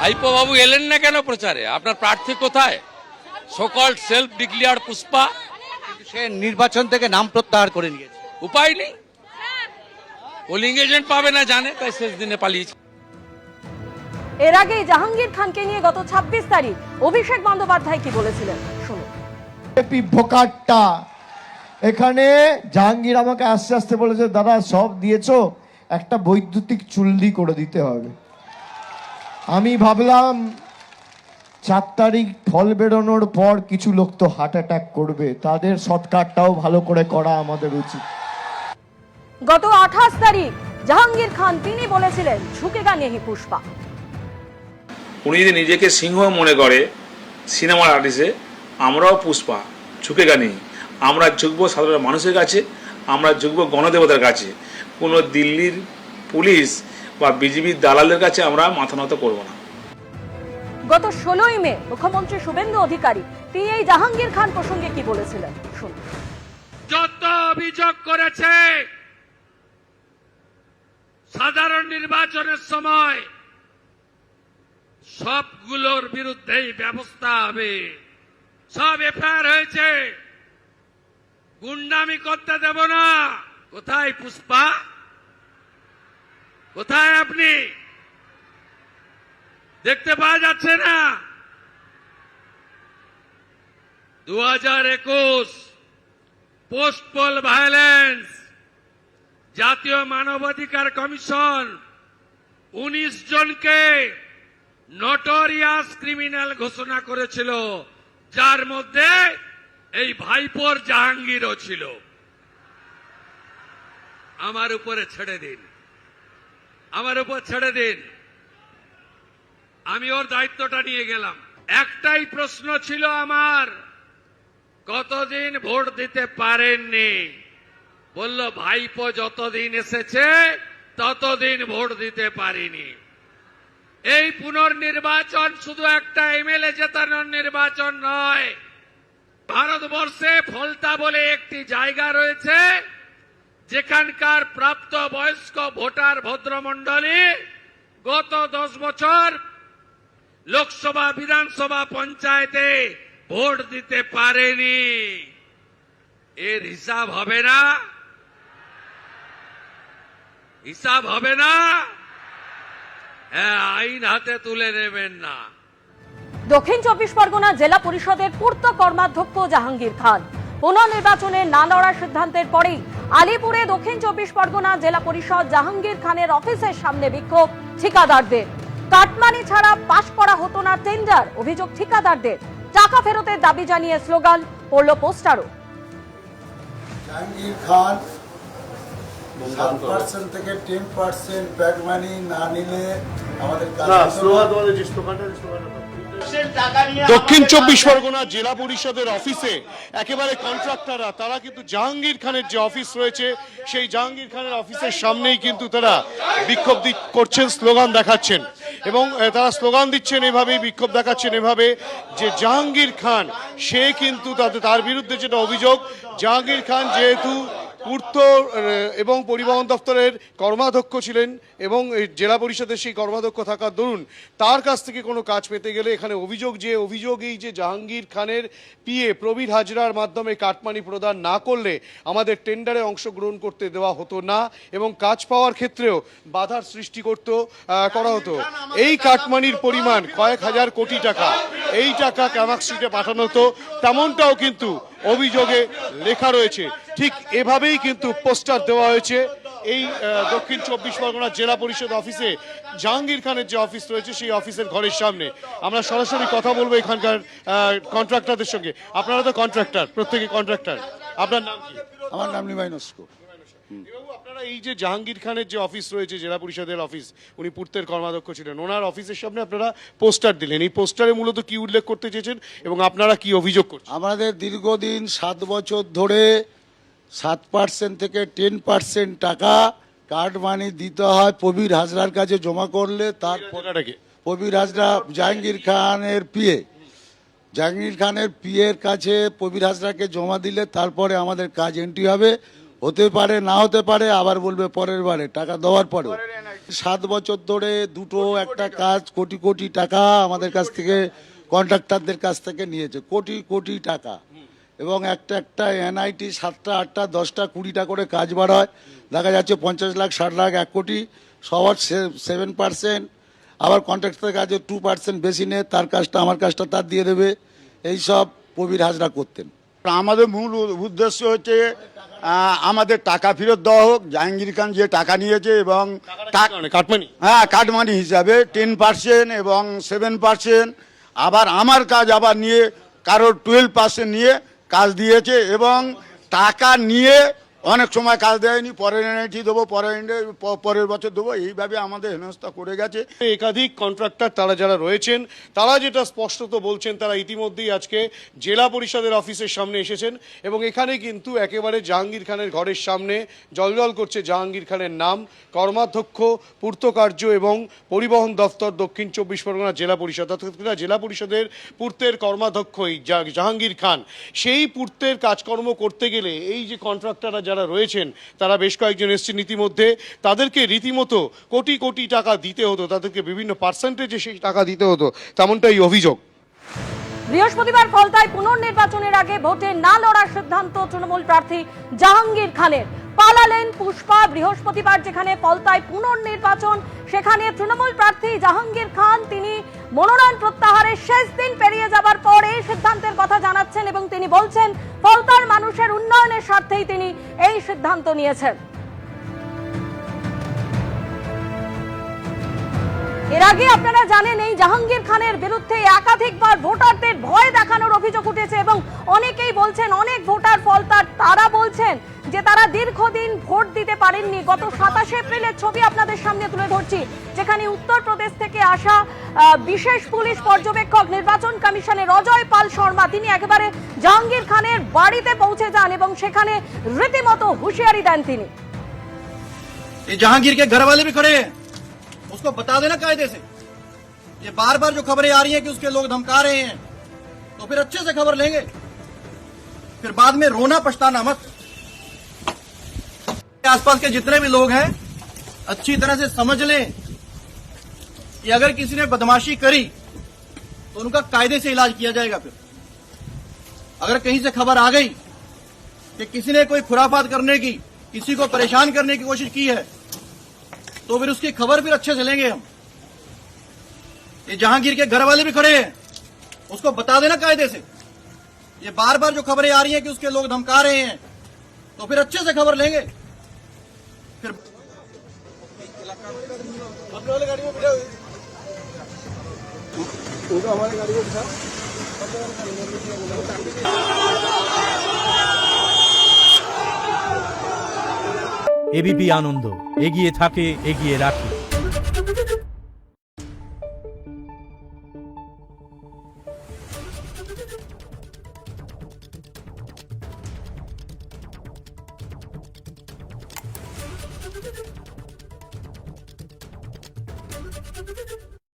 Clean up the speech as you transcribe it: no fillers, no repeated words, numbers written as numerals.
ভাইপো বাবু এলেন না কেন প্রচারে? আপনার প্রার্থী কোথায়? সকল্ড সেলফ ডিক্লেয়ার্ড পুষ্পা সে নির্বাচন থেকে নাম প্রত্যাহার করে নিয়েছে। উপায় নেই, পোলিং এজেন্ট পাবে না জানে, তাই শেষ দিনে পালিয়েছে। এর আগেই জাহাঙ্গীর খানকে নিয়ে গত 26 তারিখ অভিষেক বন্দ্যোপাধ্যায় কি বলেছিলেন শুনুন। ভোকারটা এখানে জাহাঙ্গীর আমাকে আস্তে আস্তে বলেছে, দাদা সব দিয়েছো, একটা বৈদ্যুতিক চুল্লি করে দিতে হবে। আমি ভাবলাম 4 তারিখ ফল বেরোনোর পর কিছু লোক তো হার্ট অ্যাটাক করবে, তাদের শর্টকাটটাও ভালো করে করা আমাদের উচিত। গত 28 তারিখ জাহাঙ্গীর খান তিনি বলেছিলেন ঝুঁকেগা নেহি পুষ্পা। উনি যদি নিজেকে সিংহ মনে করে সিনেমার আর্টিস্টে, আমরাও পুষ্পা, ঝুঁকেগা নেই। আমরা ঝুঁকবো সাধারণ মানুষের কাছে, আমরা ঝুঁকবো গণদেবতার কাছে। কোনো দিল্লির পুলিশ বা বিজেপির দালালের কাছে আমরা মাথা নত করবো না। গত 16ই মে মুখ্যমন্ত্রী শুভেন্দু অধিকারী তিনি এই জাহাঙ্গীর খান প্রসঙ্গে কি বলেছিলেন শুনুন। যত অভিযোগ করেছে সাধারণ নির্বাচনের সময় সবগুলোর বিরুদ্ধেই ব্যবস্থা হবে। সব এফআইআর হয়েছে, গুন্ডামি করতে দেব না। কোথায় পুষ্পা? কোথায় আপনি? দেখতে পাওয়া যাচ্ছে না? 2021 পোস্ট পোল ভায়োলেন্স, জাতীয় মানবাধিকার কমিশন 19 জনকে নটোরিয়াস ক্রিমিনাল ঘোষণা করেছিল, যার মধ্যে এই ভাইপোর জাহাঙ্গীরও ছিল। আমার উপরে ছেড়ে দিন, আমার উপর ছেড়ে দিন, আমি ওর দায়িত্বটা নিয়ে গেলাম। একটাই প্রশ্ন ছিল আমার, কতদিন ভোট দিতে পারেননি? বলল ভাইপো যতদিন এসেছে ততদিন ভোট দিতে পারিনি। এই পুনর্নির্বাচন শুধু একটা এমএলএ জেতানোর নির্বাচন নয়। ভারতবর্ষে ফলতা বলে একটি জায়গা রয়েছে যেখানকার প্রাপ্ত বয়স্ক ভোটার ভদ্রমণ্ডলী গত 10 বছর লোকসভা, বিধানসভা, পঞ্চায়েতে ভোট দিতে পারেনি। এর হিসাব হবে না? হিসাব হবে না? হ্যাঁ, আইন হাতে তুলে নেবেন না। দক্ষিণ 24 পরগনা জেলা পরিষদের পূর্ত কর্মাধ্যক্ষ জাহাঙ্গীর খান পুনর্নির্বাচনে না লড়ার সিদ্ধান্তের পরেই আলিপুরে দক্ষিণ 24 পরগনা জেলা পরিষদ জাহাঙ্গীর খানের অফিসের সামনে বিক্ষোভ ঠিকাদারদের। কাটমানি ছাড়া পাশ করা হতো না টেন্ডার, অভিযোগ ঠিকাদারদের। টাকা ফেরতের দাবি জানিয়ে স্লোগান, পড়ল পোস্টারও। জাহাঙ্গীর খান 7% থেকে 10% ব্যাক মানি না নিলে আমাদের দক্ষিণ 24 পরগনা জেলা পরিষদের অফিসে একেবারে কন্ট্রাক্টররা তারা কিন্তু জাহাঙ্গীর খানের যে অফিস রয়েছে সেই জাহাঙ্গীর খানের অফিসের সামনেই কিন্তু তারা বিক্ষোভ করছেন, স্লোগান দেখাচ্ছেন এবং তারা স্লোগান দিচ্ছেন এভাবেই, বিক্ষোভ দেখাচ্ছেন এভাবে যে জাহাঙ্গীর খান সে কিন্তু তার বিরুদ্ধে যেটা অভিযোগ, জাহাঙ্গীর খান যেহেতু পূর্ত এবং পরিবহন দপ্তরের কর্মাধ্যক্ষ ছিলেন এবং জেলা পরিষদের সেই কর্মাধ্যক্ষ থাকার দরুন তার কাছ থেকে কোনো কাজ পেতে গেলে এখানে অভিযোগ এই যে জাহাঙ্গীর খানের পিএ প্রবীর হাজরার মাধ্যমে কাটমানি প্রদান না করলে আমাদের টেন্ডারে অংশগ্রহণ করতে দেওয়া হতো না এবং কাজ পাওয়ার ক্ষেত্রেও বাধার সৃষ্টি করা হতো। এই কাটমানির পরিমাণ কয়েক হাজার কোটি টাকা, এই টাকা ক্যামাক স্ট্রিটে পাঠানো হতো, তেমনটাও কিন্তু অভিযোগে লেখা রয়েছে। ঠিক এভাবেই কিন্তু পোস্টার দেওয়া হয়েছে এই দক্ষিণ 24 পরগনা জেলা পরিষদ অফিসে, জাহাঙ্গীর খানের যে অফিস রয়েছে সেই অফিসের ঘরের সামনে। আমরা সরাসরি কথা বলবো এখানকার কন্ট্রাক্টরদের সঙ্গে। আপনারা তো কন্ট্রাক্টর, প্রত্যেকে কন্ট্রাক্টর, আপনার নাম কি? আমার নাম নিমাই নস্কর। আপনারা এই যে জাহাঙ্গীর খানের যে অফিস রয়েছে জেলা পরিষদের অফিস, উনি পূর্তের কর্মাধ্যক্ষ ছিলেন, ওনার অফিসের সামনে আপনারা পোস্টার দিলেন। এই পোস্টারে মূলত কি উল্লেখ করতে চেয়েছেন এবং আপনারা কি অভিযোগ করছেন? আমাদের দীর্ঘদিন 7 বছর ধরে 7% থেকে 10% টাকা কার্ড মানি দিতে হয় প্রবীর হাজরার কাছে জমা করলে। তার প্রবীর হাজরা জাহাঙ্গীর খানের পিএ, জাহাঙ্গীর খানের পিএর কাছে প্রবীর হাজরাকে জমা দিলে তারপরে আমাদের কাজ এন্ট্রি হবে। হতে পারে, না হতে পারে, আবার বলবে পরের বারে টাকা দেওয়ার পরে। 7 বছর ধরে দুটো একটা কাজ কোটি কোটি টাকা আমাদের কাছ থেকে কন্ট্রাক্টরদের কাছ থেকে নিয়েছে, কোটি কোটি টাকা। এবং একটা এনআইটি 7টা 8টা 10টা 20টা করে কাজ বাড়ায়, দেখা যাচ্ছে 50 লাখ 60 লাখ 1 কোটি, সবার 7%, আবার কন্ট্রাক্টরের কাজে 2% বেশি নেয়, তার কাজটা আমার কাজটা তার দিয়ে দেবে, এইসব প্রবীর হাজরা করতেন। আমাদের মূল উদ্দেশ্য হচ্ছে আমাদের টাকা ফেরত দেওয়া হোক। জাহাঙ্গীর খান যে টাকা নিয়েছে এবং কাটমানি হ্যাঁ কাটমানি হিসাবে 10% এবং 7%, আবার আমার কাজ আবার নিয়ে কারোর 12% নিয়ে কাজ দিয়েছে এবং টাকা নিয়ে অনেক সময় কাজ দেয়নি, পরের এনআইটি দেবো, পরের বছর দেবো, এইভাবে আমাদের হেনস্থা করে গেছে। একাধিক কন্ট্রাক্টর তারা যারা রয়েছেন তারা যেটা স্পষ্টত বলছেন, তারা ইতিমধ্যেই আজকে জেলা পরিষদের অফিসের সামনে এসেছেন এবং এখানে কিন্তু একেবারে জাহাঙ্গীর খানের ঘরের সামনে জলজল করছে জাহাঙ্গীর খানের নাম। কর্মাধ্যক্ষ পূর্তকার্য এবং পরিবহন দফতর দক্ষিণ 24 পরগনা জেলা পরিষদ, অর্থাৎ জেলা পরিষদের পূর্তের কর্মাধ্যক্ষই জাহাঙ্গীর খান। সেই পূর্তের কাজকর্ম করতে গেলে এই যে কন্ট্রাক্টররা যারা রয়েছেন তারা বেশ কয়েকজন এসছেন ইতিমধ্যে, তাদেরকে রীতিমতো কোটি কোটি টাকা দিতে হতো, তাদেরকে বিভিন্ন পার্সেন্টেজে সেই টাকা দিতে হতো, তেমনটাই অভিযোগ। বৃহস্পতিবার ফলতায় পুনর্নির্বাচনের আগে ভোটে না লড়ার সিদ্ধান্ত তৃণমূল প্রার্থী জাহাঙ্গীর খানের। পালালেন পুষ্পা। বৃহস্পতিবার যেখানে ফলতায় পুনর্নির্বাচন, সেখানে তৃণমূল প্রার্থী জাহাঙ্গীর খান তিনি মনোনয়ন প্রত্যাহারের শেষ দিন পেরিয়ে যাবার পর এই সিদ্ধান্তের কথা জানাচ্ছেন এবং তিনি বলছেন ফলতার মানুষের উন্নয়নের স্বার্থেই তিনি এই সিদ্ধান্ত নিয়েছেন। এর আগে আপনারা জানেন এই জাহাঙ্গীর খানের বিরুদ্ধে একাধিকবার ভোটারদের ভয় দেখানোর অভিযোগ উঠেছে এবং অনেকেই বলছেন, অনেক ভোটার ফলতার তারা বলছেন যে তারা দীর্ঘদিন ভোট দিতে পারেননি। গত 27 এপ্রিলের ছবি আপনাদের সামনে তুলে ধরছি, যেখানে উত্তরপ্রদেশ থেকে আসা বিশেষ পুলিশ পর্যবেক্ষক নির্বাচন কমিশনের অজয় পাল শর্মা তিনি একেবারে জাহাঙ্গীর খানের বাড়িতে পৌঁছে যান এবং সেখানে রীতিমতো হুঁশিয়ারি দেন তিনি। জাহাঙ্গীর के घर वाले भी खड़े हैं, उसको बता देना कायदे से। ये बार बार जो खबरें आ रही हैं कि उसके लोग धमका रहे हैं, तो फिर अच्छे से खबर लेंगे, फिर बाद में रोना पछताना मत। आसपास के जितने भी लोग हैं अच्छी तरह से समझ लें कि अगर किसी ने बदमाशी करी तो उनका कायदे से इलाज किया जाएगा। फिर अगर कहीं से खबर आ गई कि किसी ने कोई खुराफात करने की, किसी को परेशान करने की कोशिश की है, तो फिर उसकी खबर फिर अच्छे से लेंगे हम। ये जहांगीर के घर वाले भी खड़े हैं, उसको बता देना कायदे से। ये बार बार जो खबरें आ रही हैं कि उसके लोग धमका रहे हैं, तो फिर अच्छे से खबर लेंगे, फिर এবিপি আনন্দ এগিয়ে থাকে, এগিয়ে রাখে।